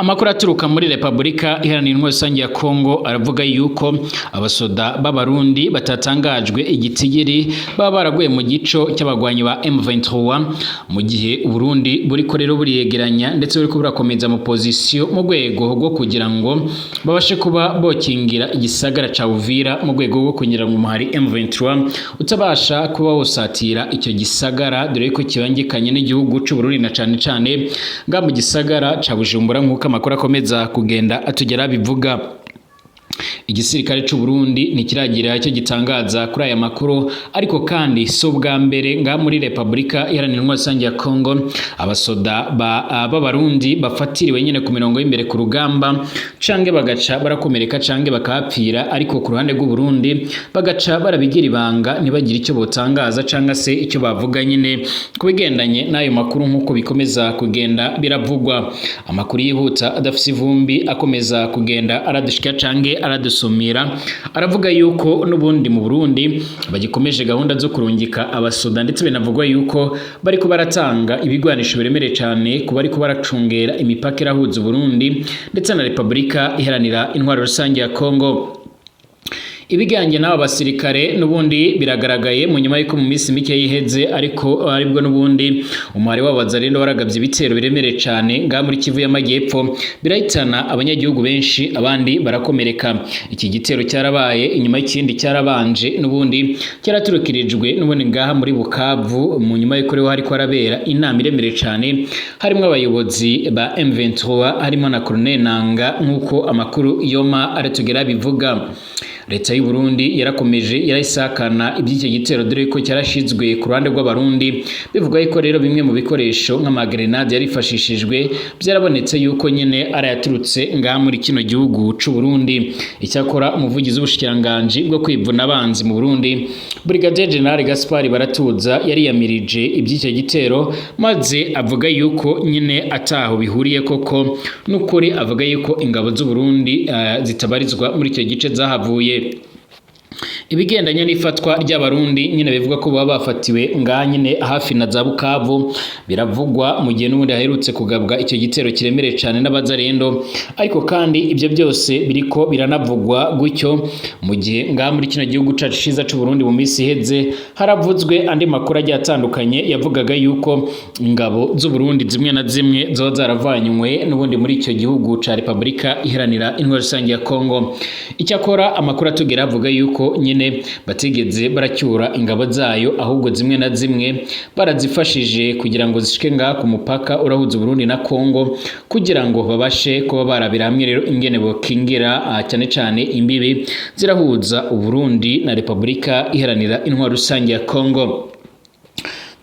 Amakuru aturuka muri Republika Iharanira Intwaro Rusange ya Kongo aravuga yuko abasoda b'abarundi batatangajwe igitigiri baba baraguye mu gico cy'abagwanyi ba M23 mu gihe Burundi buriko rero buriyegeranya ndetse buriko burakomeza mu position mu rwego rwo kugira ngo babashe kuba bokingira igisagara ca Uvira mu rwego rwo kugira ngo umuhari M23 utabasha kuba wosatira icyo gisagara dore ko kibangikanye n'igihugu c'u Burundi na cane nga mu gisagara ca Bujumbura nk'uko amakuru akomeza kugenda atugera bivuga. Igisirikare c'u Burundi nikiragira cyo gitangaza kuri aya makuru, ariko kandi so bwa mbere nga muri Republika Iharanira Intwaro Rusange ya Kongo abasoda b'abarundi bafatiriwe nyene ku mirongo y'imbere ku rugamba cange bagaca barakomereka cange bakapfira, ariko ku ruhande rw'u Burundi bagaca barabigira ibanga ntibagira icyo botangaza canga se icyo bavuga nyene kubigendanye n'ayo makuru nk'uko bikomeza kugenda biravugwa. Amakuru yihuta adafise ivumbi akomeza kugenda aradushika cange aradusumira aravuga yuko n'ubundi mu Burundi bagikomeje gahunda zo kurungika abasoda, ndetse binavugwa yuko bariko baratanga ibigwanisho biremereye cyane kuba ariko baracungera imipaka irahuza Burundi ndetse na Republika Iharanira Intwaro Rusange ya Kongo. Ibiganje n'aba basirikare n'ubundi biragaragaye mu nyuma y'uko mu minsi mike yiheze, ariko aribwo n'ubundi umwari w'abazarendo waragavye ibitero biremereye cyane nga muri Kivu y'Amajyepfo birahitana abanyagihugu benshi abandi barakomereka. Iki gitero cyarabaye inyuma y'ikindi cyarabanje n'ubundi cyaraturukirijwe n'ubundi ngaha muri Bukavu mu nyuma y'uko rero hariko arabera inama iremereye cyane harimo abayobozi ba M23 harimo na Colonel Nanga nk'uko amakuru yoma aratugera bivuga. Leta y'u Burundi yarakomeje yarayisakana iby'icyo gitero dore ko cyarashizwe ku ruhande rw'abarundi, bivuga yuko rero bimwe mu bikoresho nk'amagrenade yarifashishijwe byarabonetse yuko nyene arayaturutse nga muri kino gihugu c'u Burundi. Icyakora umuvugizi w'ubushikiranganje bwo kwivuna abanzi mu Burundi Brigadier General Gaspard Baratuza yari yamirije iby'icyo gitero, maze avuga yuko nyene ataho bihuriye koko n'ukuri, avuga yuko ingabo z'u Burundi zitabarizwa muri icyo gice zahavuye. Ibigendanye n'ifatwa ry'abarundi nyine bivuga ko baba bafatiwe nga nyine hafi na za Bukavu biravugwa mu gihe n'ubundi haherutse kugabwa icyo gitero kiremereye cyane n'abazarendo, ariko kandi ibyo byose biriko biranavugwa gutyo mu gihe nga muri kino gihugu cacu ciza c'u Burundi mu minsi iheze haravuzwe andi makuru agiye atandukanye yavugaga yuko ingabo z'u Burundi zimwe na zimwe zo zaravanywe n'ubundi muri icyo gihugu ca Republika Iharanira Intwaro Rusange ya Kongo. Icyakora amakuru atugera avuga yuko nyine batigeze baracyura ingabo zayo, ahubwo zimwe na zimwe barazifashije kugira ngo zishike nga ku mupaka urahuza Burundi na Kongo kugira ngo babashe kuba barabira hamwe rero ingene bokingira cyane cyane imbibi zirahuza Burundi na Republika Iharanira Intwaro Rusange ya Kongo.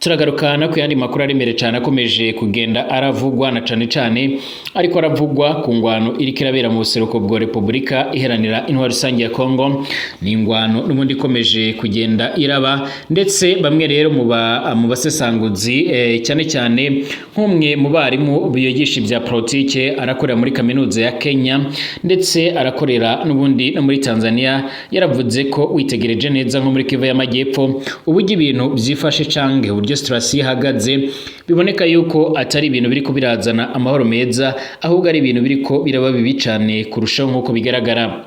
Turagarukana ku yandi makuru aremere cyane akomeje kugenda aravugwa na cane ariko aravugwa ku ngwano iri kirabera mu buseruko bwa Republika Iharanira Intwaro Rusange ya Kongo. Ni ingwano n'ubundi ikomeje kugenda iraba, ndetse bamwe rero mu basesanguzi cyane nk'umwe mu barimu biyigisha ibya politike arakorera muri kaminuza ya Kenya ndetse arakorera n'ubundi no muri Tanzania, yaravuze ko witegereje neza nko muri Kivu y'Amajyepfo uburyo ibintu byifashe cange uburyo strasi ihagaze biboneka yuko atari ibintu biriko birazana amahoro meza, ahubwo ari ibintu biriko biraba bibi cyane kurushaho nk'uko bigaragara.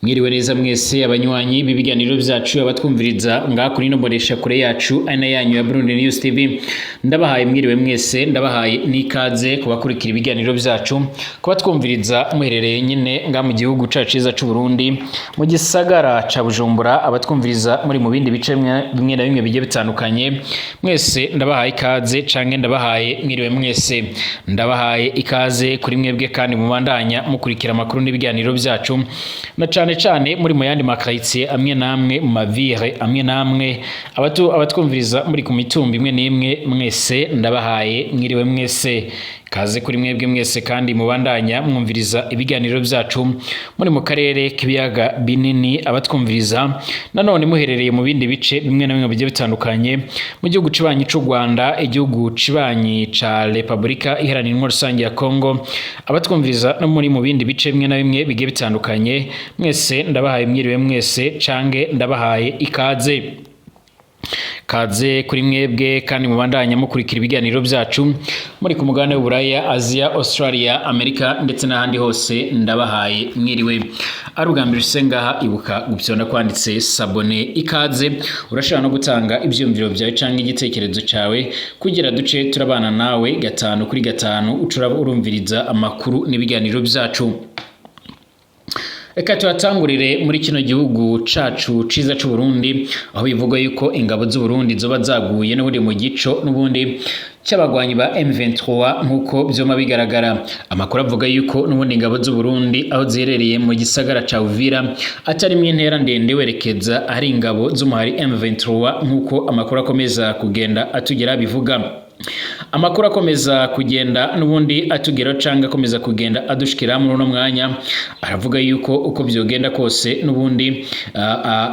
Mwiriwe neza mwese abanywanyi b'ibiganiro byacu abatwumviriza nga kuri nomboresha kure yacu ana yanyu ya Burundi News TV, ndabahaye mwiriwe mwese, ndabahaye nikaze kubakurikira ibiganiro byacu kubatwumviriza muherereye nyine nga mu gihugu cacu ciza c'u Burundi mu gisagara ca Bujumbura, abatwumviriza muri mu bindi bice bimwe na bimwe bigiye bitandukanye, mwese ndabahaye ikaze canke ndabahaye mwiriwe mwese, ndabahaye ikaze kuri mwebwe kandi mubandanya mukurikira amakuru n'ibiganiro byacu na cyane muri mu yandi makaritsiye amwe namwe mu mavire amwe namwe abatwumviriza muri ku mitumba imwe n'imwe, mwese ndabahaye mwiriwe mwese, kaze kuri mwebwe mwese kandi mubandanya mwumviriza ibiganiro byacu muri mu karere k'ibiyaga binini, abatwumviriza nanone muherereye mu bindi bice bimwe na bimwe bigiye bitandukanye mu gihugu cibanyi c'u Rwanda, igihugu cibanyi ca Republika Iharanira Intwaro Rusange ya Kongo, abatwumviriza no muri mu bindi bice bimwe na bimwe bigiye bitandukanye, mwese ndabahaye mwiriwe mwese cange ndabahaye ikaze. Kaze kuri mwebwe kandi mubandanya mukurikira ibiganiro byacu muri ku mugabane w'Uburaya, Asia, Australia, Amerika ndetse n'ahandi hose. Ndabahaye mwiriwe. Arugambira usengaha ibuka gupyonda kwanditse sabone. Ikaze urashaka no gutanga ibyumviro byawe canke igitekerezo cyawe kugira duce turabana nawe gatanu kuri gatanu ucuraba urumviriza amakuru n'ibiganiro byacu. Eka tuatangurire muri kino gihugu cacu ciza c'u Burundi, aho bivugwa yuko ingabo z'u Burundi zoba zaguye n'ubundi mu gico n'ubundi cy'abagwanyi ba M23 nkuko vyoma bigaragara. Amakuru avuga yuko n'ubundi ingabo z'u Burundi aho ziherereye mu gisagara ca Uvira atari mw'intera ndende werekeza ari ingabo z'umuhari M23 nkuko amakuru akomeza kugenda atugera bivuga. Amakuru akomeza kugenda n'ubundi atugera canga akomeza kugenda adushikira muri no mwanya aravuga yuko uko byogenda kose n'ubundi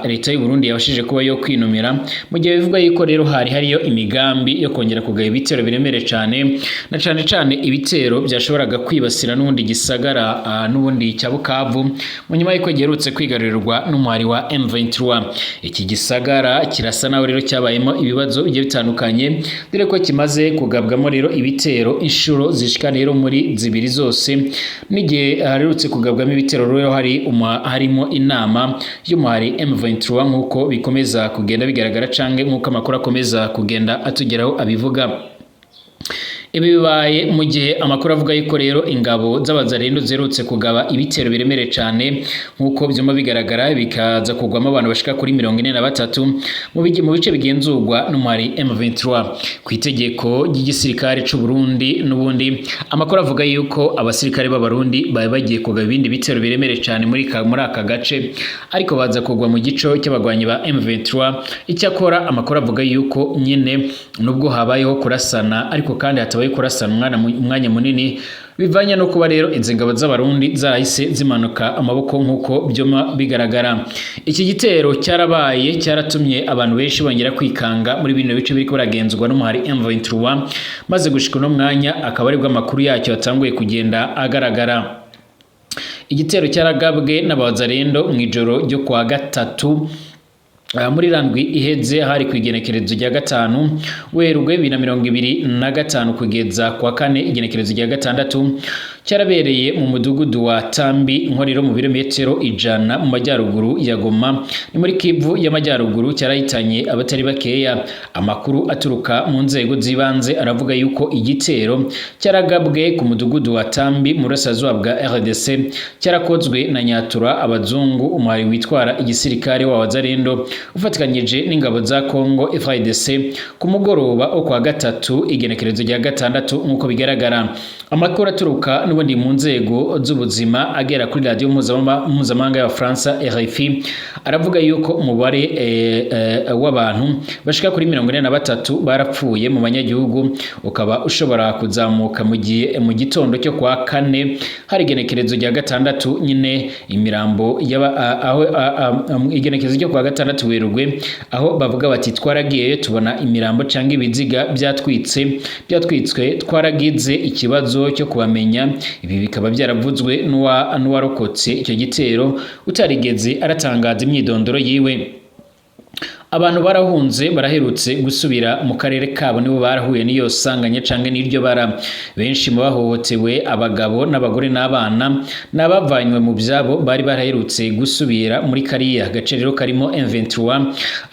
leta y'u Burundi yabashije kuba yo kwinumira mu gihe bivuga yuko rero hariyo imigambi yo kongera kugaya ibitero biremere cyane na cyane ibitero byashoboraga kwibasira n'ubundi gisagara n'ubundi cya Bukavu mu nyuma y'uko giherutse kwigarurirwa n'umuhari wa M23. Iki gisagara kirasa naho rero cyabayemo ibibazo bigiye bitandukanye dore ko kimaze kugabwamo rero ibitero inshuro zishika rero muri zibiri zose, n'igihe harutse kugabwamo ibitero rero harimo inama y'umuhari M23 nkuko bikomeza kugenda bigaragara canke nkuko amakuru akomeza kugenda atugeraho abivuga. Ibi bibaye mu gihe amakuru avuga yuko rero ingabo z'abazarendo zerutse kugaba ibitero biremere cyane nkuko byuma bigaragara bikaza kugwamo abantu bashika kuri 43 mu bice bigenzurwa n'umuhari M23 ku itegeko ry'igisirikare c'u Burundi. N'ubundi amakuru avuga yuko abasirikare b'abarundi baye bagiye kugaba ibindi bitero biremere cyane muri aka gace, ariko baza kugwa mu gico cy'abagwanyi ba M23. Icyakora amakuru avuga yuko nyene nubwo habayeho kurasana ariko kandi hatabaye kurasana umwanya munini bivanye no kuba rero izi ngabo z'abarundi zahise zimanuka amaboko nkuko byoma bigaragara. Iki gitero cyaratumye abantu benshi bongera kwikanga muri bino bice biriko baragenzurwa n'umuhari M23, maze gushika no mwanya akaba ari bwo amakuru yacyo yatanguye kugenda agaragara. Igitero cyaragabwe n'abazarendo mu ijoro ryo kwa gatatu muri randwi iheze hari kwigenekerezo rya gatanu Werurwe 2025 kugeza kwa kane igenekerezo rya gatandatu cyarabereye mu mudugudu wa Tambi nkorero mu birometero 100 mu majyaruguru ya Goma ni muri Kivu y'amajyaruguru. Cyarahitanye abatari bakeya. Amakuru aturuka mu nzego zibanze aravuga yuko igitero cyaragabwe ku mudugudu wa Tambi mu burasirazuba bwa RDC cyarakozwe na Nyatura abazungu, umuhari witwara igisirikare wa Wazarendo ufatikanyije n'ingabo za Kongo FARDC ku mugoroba wo kwa gatatu igenekerezo rya gatandatu nkuko bigaragara. Amakuru aturuka n'ubundi mu nzego z'ubuzima agera kuri radio mpuzamahanga ya France RFI aravuga yuko umubare w'abantu bashika kuri 43 barapfuye mu banyagihugu ukaba ushobora kuzamuka mu gitondo cyo kwa kane hari igenekerezo rya gatandatu nyine imirambo igenekerezo cyo kwa gatandatu Werurwe aho bavuga bati twaragiye tubona imirambo canke ibiziga byatwitswe twaragize ikibazo cyo kubamenya. Ibi bikaba byaravuzwe n'uwarokotse icyo gitero utarigeze aratangaza imyidondoro yiwe. Abantu barahunze baraherutse gusubira mu karere kabo, nibo barahuye niyo sanganya canke n'iryo bara. Benshi mu bahohotewe abagabo n'abagore n'abana nabavanywe mu byabo bari baraherutse gusubira muri kariya gace rero karimo M23.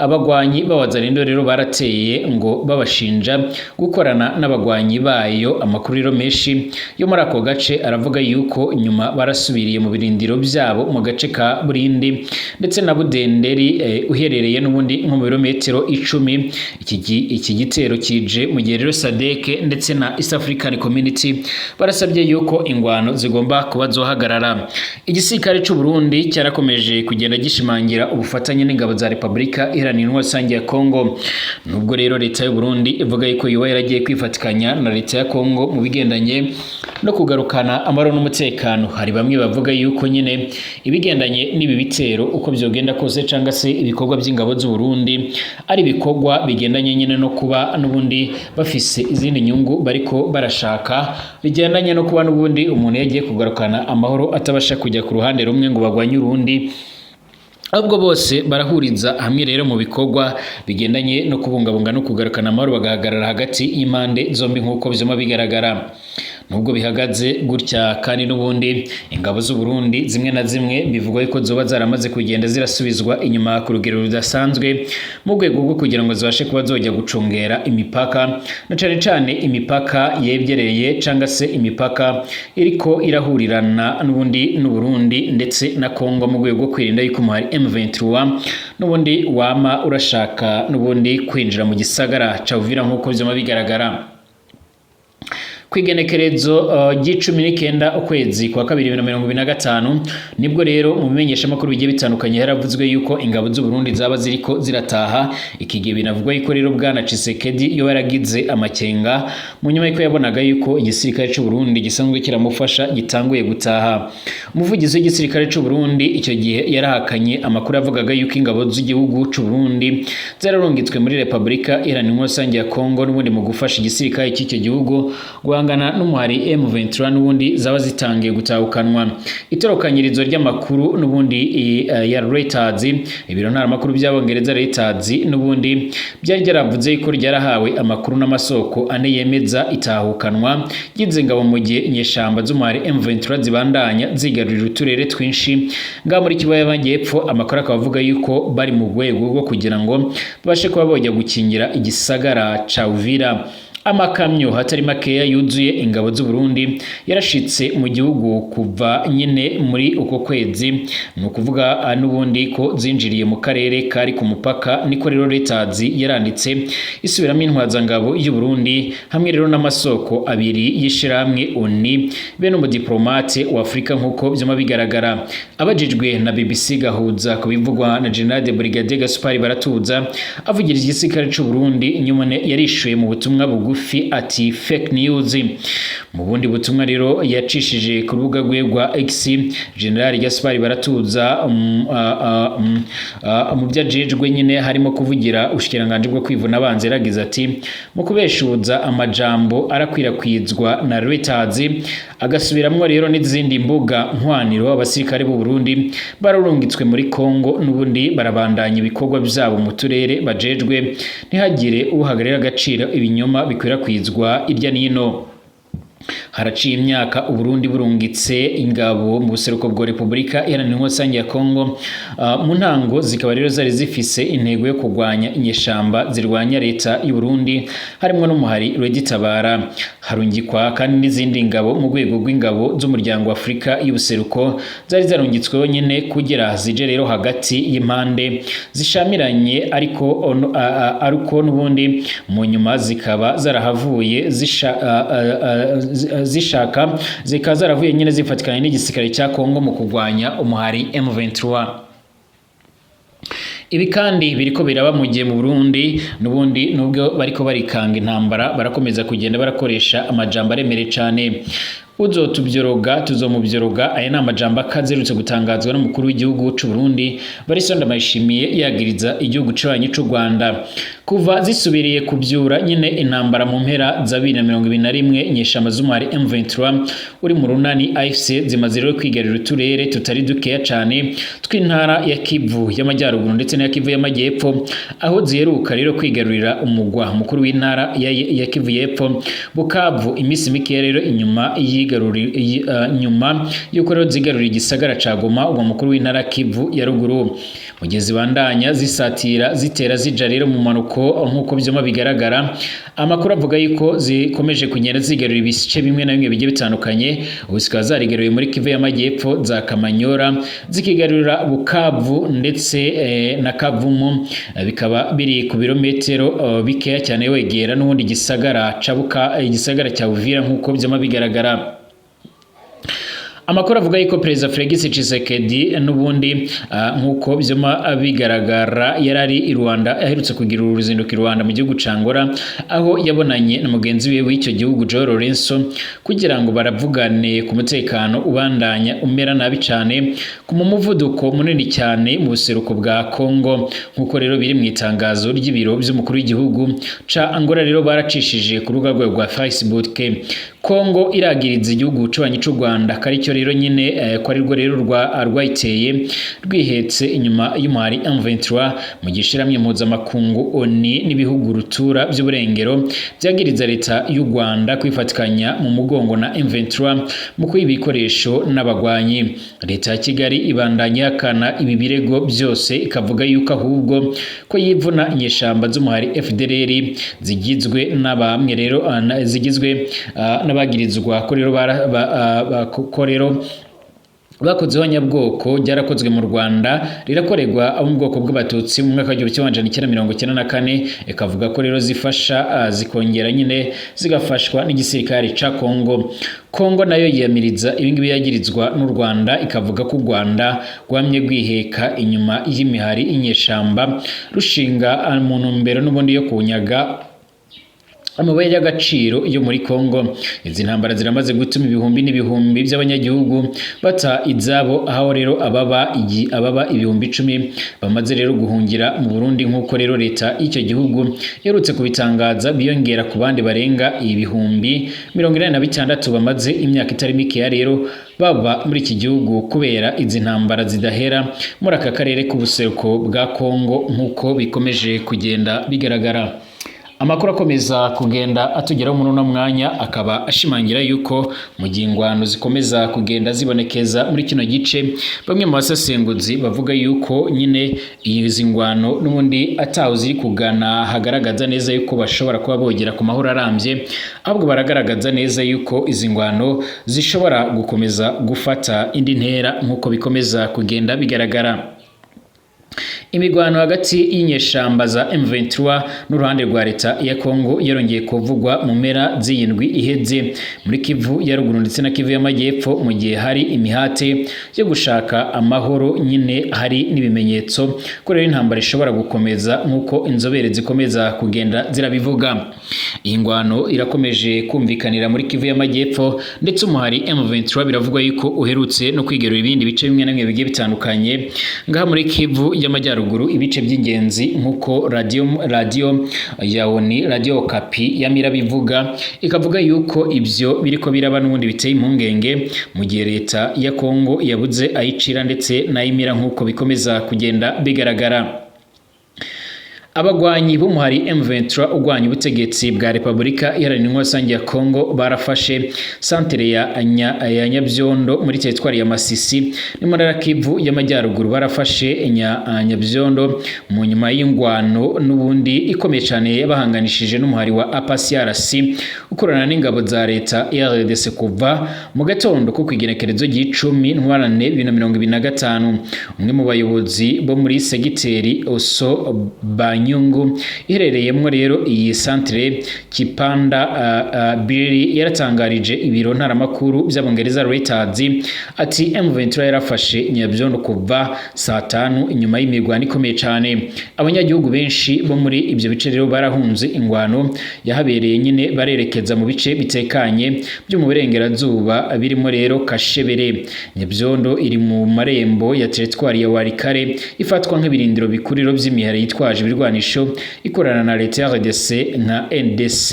Abagwanyi b'abazarendo rero barateye ngo babashinja gukorana n'abagwanyi bayo. Amakuru rero menshi yo muri ako gace aravuga yuko nyuma barasubiriye mu birindiro byabo mu gace ka Burindi ndetse na Budenderi uherereye n'ubundi nko mu birometero 10. Iki gitero kije mu gihe rero SADC ndetse na East African Community barasabye yuko ingwano zigomba kuba zohagarara. Igisirikare c'u Burundi cyarakomeje kugenda gishimangira ubufatanye n'ingabo za Republika Iharanira Rusange ya Kongo. Nubwo rero leta y'u Burundi ivuga yuko yoba yaragiye kwifatikanya na leta ya Kongo mu bigendanye no kugarukana amahoro n'umutekano, hari bamwe bavuga yuko nyine ibigendanye n'ibi bitero uko byogenda kose cyangwa se ibikorwa by'ingabo z'u Burundi ari ibikorwa bigendanye nyine no kuba n'ubundi bafise izindi nyungu bariko barashaka bigendanye no kuba n'ubundi umuntu yagiye kugarukana amahoro atabasha kujya ku ruhande rumwe ngo bagwanye urundi. ahubwo bose barahuriza hamwe rero mu bikorwa bigendanye no kubungabunga no kugarukana amahoro bagahagarara hagati y'impande zombi nk'uko bizoma bigaragara. Nubwo bihagaze gutya kandi n'ubundi ingabo z'u Burundi zimwe na zimwe bivugwa ko zoba zaramaze kugenda zirasubizwa inyuma ku rugero rudasanzwe mu rwego rwo kugira ngo zibashe kuba zojya gucungera imipaka na cane imipaka yegereye canga se imipaka iriko irahurirana n'ubundi n'u Burundi ndetse na Kongo mu rwego rwo kwirinda yuko umuhari M23 n'ubundi wama urashaka n'ubundi kwinjira mu gisagara ca Uvira nk'uko bizoma bigaragara. Kwigenekerezo G19 ukwezi kwa 2025 nibwo rero mu bimenyesha makuru bigiye bitandukanye yaravuzwe yuko ingabo z'u Burundi zaba ziriko zirataha. Iki gihe binavugwa yuko rero bwana Tshisekedi yo yaragize amakenga mu nyuma yuko yabonaga yuko igisirikare cy'u Burundi gisanzwe kiramufasha gitanguye gutaha. Umuvugizi w'igisirikare cy'u Burundi icyo gihe yarahakanye amakuru avugaga yuko ingabo z'igihugu cy'u Burundi zararungitswe muri Republika Iharanira Rusange ya Kongo n'ubundi mu gufasha igisirikare cy'icyo gihugu guhangana n'umuhari M23 n'ubundi zaba zitangiye gutahukanwa. Itorokanyirizo ry'amakuru n'ubundi ya Reuters, ibiro ntaramakuru by'abongereza Reuters n'ubundi byari byaravuze ko ryarahawe amakuru n'amasoko ane yemeza itahukanwa gize ngabo mu gihe inyeshamba z'umuhari M23 zibandanya zigarurira uturere twinshi nga muri Kivu y'Amajyepfo. Amakuru akavuga yuko bari mu rwego rwo kugira ngo babashe kuba bojya gukingira igisagara ca Uvira. Amakamyo hatari makeya yuzuye ingabo z'u Burundi yarashitse mu gihugu kuva nyine muri uko kwezi, no kuvuga n'ubundi ko zinjiriye mu karere kari ku mupaka. Niko rero Reuters yaranditse isubiramo intwaza ngabo y'u Burundi hamwe rero n'amasoko abiri yishiramwe ONU be no mu diplomate wa Afrika nk'uko byoma bigaragara. Abajijwe na BBC Gahuza ku bivugwa na General de Brigade Gaspard Baratuza avugira igisirikare cy'u Burundi nyuma yarishuye mu butumwa bugufi ati fake news. Mu bundi butumwa rero yacishije ku rubuga rwe rwa X, General Gaspard Baratuza mu byajejwe nyine harimo kuvugira ushikiranganje bwo kwivuna abanze yaragize ati mu kubeshuza amajambo arakwirakwizwa na Reuters agasubiramwo rero n'izindi mbuga ntwaniro. Abasirikare b'u Burundi bararungitswe muri Kongo n'ubundi barabandanya ibikorwa byabo mu turere bajejwe, ntihagire uhagarira agaciro ibinyoma bikwirakwizwa irya nino. Haraciye imyaka Uburundi burungitse ingabo mu buseruko bwa Republika Iharanira Rusange ya Kongo, mu ntango zikaba rero zari zifise intego yo kurwanya inyeshamba zirwanya leta y'u Burundi harimo n'umuhari Reditabara. Harungikwa kandi n'izindi ngabo mu rwego rw'ingabo z'umuryango wa Afrika y'ubuseruko zari zarungitsweho nyene kugira zije rero hagati y'impande zishamiranye, ariko n'ubundi mu nyuma zikaba zarahavuye zishaka zikaba zaravuye nyine zifatikanye n'igisirikare cya Kongo mu kurwanya umuhari M23. Ibi kandi biriko biraba mu gihe mu Burundi n'ubundi nubwo bariko barikanga intambara barakomeza kugenda barakoresha amajambo aremere cyane. Uzotubyoroga tuzomubyoroga. Aya ni amajambo akazerutse gutangazwa n'umukuru w'igihugu cy'u Burundi Valentin Ndayishimiye yagiriza igihugu cy'abanyi cy'u Rwanda kuva zisubiriye kubyura nyine intambara mu mpera za 2021. Inyeshamba z'umuhari M23 uri mu runani AFC zimaze rero kwigarurira uturere tutari dukeya cyane tw'intara ya Kivu y'Amajyaruguru ndetse na Kivu y'Amajyepfo, aho ziheruka rero kwigarurira umugwa mukuru w'intara ya Kivu y'Epfo Bukavu imisi mike rero inyuma nyuma yuko rero zigarurira igisagara ca Goma uwo mukuru w'intara Kivu ya ruguru. Mu gihe zibandanya zisatira zitera zija rero mu manuko nk'uko byoma bigaragara, amakuru avuga yuko zikomeje kugenda zigarurira ibice bimwe na bimwe bigiye bitandukanye. Ubu zikaba zarigaruriye muri Kivu y'Amajyepfo za Kamanyora, zikigarurira Bukavu ndetse na Kavumu, bikaba biri ku birometero bikeya cyane wegera n'ubundi igisagara cya Uvira nk'uko byoma bigaragara. Amakuru avuga yuko Perezida Felix Tshisekedi n'ubundi nk'uko byoma bigaragara yarari i Rwanda, aherutse kugira uruzinduko i Rwanda mu gihugu ca Angola, aho yabonanye na mugenzi we w'icyo gihugu Joao Lourenço kugira ngo baravugane ku mutekano ubandanya umera nabi cyane ku muvuduko munini cyane mu buseruko bwa Kongo, nk'uko rero biri mu itangazo ry'ibiro by'umukuru w'igihugu ca Angola. Rero baracishije ku rubuga rwa Facebook Kongo iragiriza igihugu c'abanyi c'u Rwanda kari cyo rero nyine ko ari rwo rero rwayiteye rwihetse inyuma y'umuhari M23 mu gishiramye mpuzamakungu ONU n'ibihugu rutura by'uburengero byagiriza leta y'u Rwanda kwifatikanya mu mugongo na M23 mu kwibikoresho n'abagwanyi. Leta ya Kigali ibandanya yakana ibi birego byose ikavuga yuko ahubwo ko yivuna inyeshamba z'umuhari FDLR zigizwe n'abamwe rero zigizwe n'abagirizwa ko rero bakozeho nyabwoko ryarakozwe mu Rwanda rirakorerwa abo mu bwoko bw'abatutsi mu mwaka wa 1994 ikavuga ko rero zifasha zikongera nyine zigafashwa n'igisirikare ca Kongo nayo yiyamiriza ibingibi yagirizwa n'u Rwanda ikavuga ko u Rwanda rwamye gwiheka inyuma y'imihari inyeshamba rushinga mu ntumbero n'ubundi yo kunyaga amabuye y'agaciro yo muri Kongo. Izi ntambara ziramaze gutuma ibihumbi n'ibihumbi by'abanyagihugu bata izabo, aho rero ababa 10,000 bamaze rero guhungira mu Burundi nk'uko rero leta y'icyo gihugu yarutse kubitangaza, biyongera ku bandi barenga 46,000 bamaze imyaka itari mike ya rero baba muri iki gihugu kubera izi ntambara zidahera muri aka karere k'ubuseruko bwa Kongo nk'uko bikomeje kugenda bigaragara. Amakuru akomeza kugenda atugeraho muri uno mwanya akaba ashimangira yuko mu gihe ingwano zikomeza kugenda zibonekeza muri kino gice, bamwe mu basesenguzi bavuga yuko nyine izi ngwano n'ubundi ataho ziri kugana hagaragaza neza yuko bashobora kuba bogera ku mahoro arambye, ahubwo baragaragaza neza yuko izi ngwano zishobora gukomeza gufata indi ntera nk'uko bikomeza kugenda bigaragara. Imigwano hagati y'inyeshamba za M23 n'uruhande rwa leta ya Kongo yarongeye kuvugwa mu mpera z'indwi iheze muri Kivu ya ruguru ndetse na Kivu y'amajyepfo, mu gihe hari imihate yo gushaka amahoro nyine hari n'ibimenyetso ko rero intambara ishobora gukomeza nk'uko inzobere zikomeza kugenda zirabivuga. Iyi ngwano irakomeje kumvikanira muri Kivu y'amajyepfo ndetse umuhari M23 biravugwa yuko uherutse no kwigerura ibindi bice bimwe na bimwe bigiye bitandukanye ngaha muri Kivu y'amajyaruguru ibice by'ingenzi nk'uko radio ya ONU, Radio Okapi yamira bivuga, ikavuga yuko ibyo biriko biraba n'ubundi biteye impungenge mu gihe leta ya Kongo yabuze ayicira ndetse nayimira nk'uko bikomeza kugenda bigaragara. Abagwanyi b'umuhari M23 ugwanya ubutegetsi bwa Repubulika Iharanira Rusange ya Kongo barafashe santere ya Nyabyondo muri teritwari ya Masisi ni muri Kivu y'amajyaruguru. Barafashe Nyabyondo mu nyuma y'ingwano n'ubundi ikomeye cyane bahanganishije n'umuhari wa APCRC ukorana n'ingabo za leta RDC kuva mu gatondo ko kwigenekerezo g'10 ntwarane 2025. Umwe mu bayobozi bo muri segiteri Oso Nyungu iherereyemo rero iyi santere Kipanda Biri yaratangarije ibiro ntaramakuru by'Abongereza Reuters ati M23 yarafashe Nyabyondo kuva saa 5 inyuma y'imigwano ikomeye cyane. Abanyagihugu benshi bo muri ibyo bice rero barahunze ingwano yahabereye nyine barerekeza mu bice bitekanye byo mu burengerazuba birimo rero Kashebere. Nyabyondo iri mu marembo ya teritwari ya Warikare ifatwa nk'ibirindiro bikuriro by'imihari yitwaje ibirwanisho ikorana na leta ya RDC nka NDC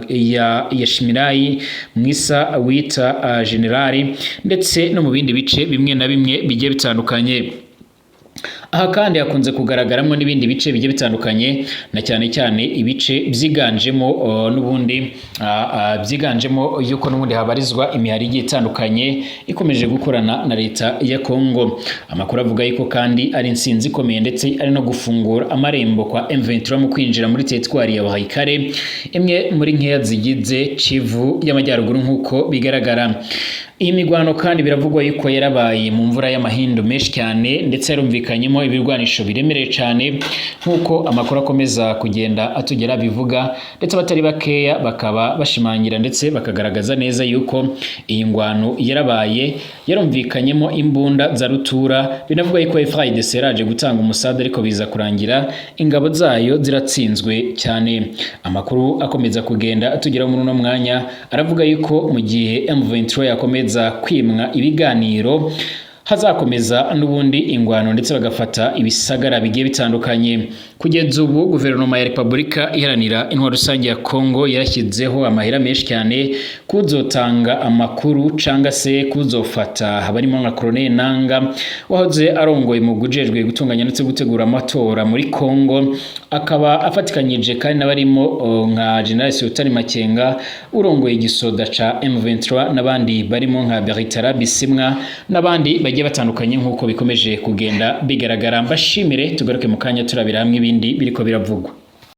ya Shimirai Mwisa wita generali ndetse no mu bindi bice bimwe na bimwe bigiye bitandukanye. Aha kandi hakunze kugaragaramo n'ibindi bice bigiye bitandukanye na cyane cyane ibice byiganjemo n'ubundi byiganjemo yuko n'ubundi habarizwa imihari igiye itandukanye ikomeje gukorana na leta ya Kongo. Amakuru avuga yuko kandi ari insinzi ikomeye ndetse ari no gufungura amarembo kwa M23 mu kwinjira muri teritwari ya Waikare, imwe muri nkeya zigize Kivu y'amajyaruguru nk'uko bigaragara. Iyi migwano kandi biravugwa yuko yarabaye mu mvura y'amahindu menshi cyane ndetse yarumvikanyemo ibirwanisho biremereye cyane nk'uko amakuru akomeza kugenda atugera bivuga, ndetse abatari bakeya bakaba bashimangira ndetse bakagaragaza neza yuko iyi ngwano yarabaye yarumvikanyemo imbunda za rutura. Binavuga yuko FARDC yaraje gutanga umusada ariko biza kurangira ingabo zayo ziratsinzwe cyane. Amakuru akomeza kugenda atugera muri uno mwanya aravuga yuko mu gihe M23 yakomeza kwimwa ibiganiro hazakomeza n'ubundi ingwano ndetse bagafata ibisagara bigiye bitandukanye. Kugeza ubu guverinoma ya Repubulika Iharanira Intwaro Rusange ya Kongo yarashyizeho amahera menshi cyane kuzotanga amakuru canga se kuzofata abarimo nka Colonel Nanga wahoze arongoye mu gujejwe gutunganya ndetse gutegura amatora muri Kongo, akaba afatikanyije kandi n'abarimo nka General Sultan Makenga urongoye igisoda ca M23 n'abandi barimo nka Bertrand Bisimwa n'abandi bagiye batandukanye nk'uko bikomeje kugenda bigaragara. Mbashimire, tugaruke mu kanya turabira hamwe ibindi biriko biravugwa.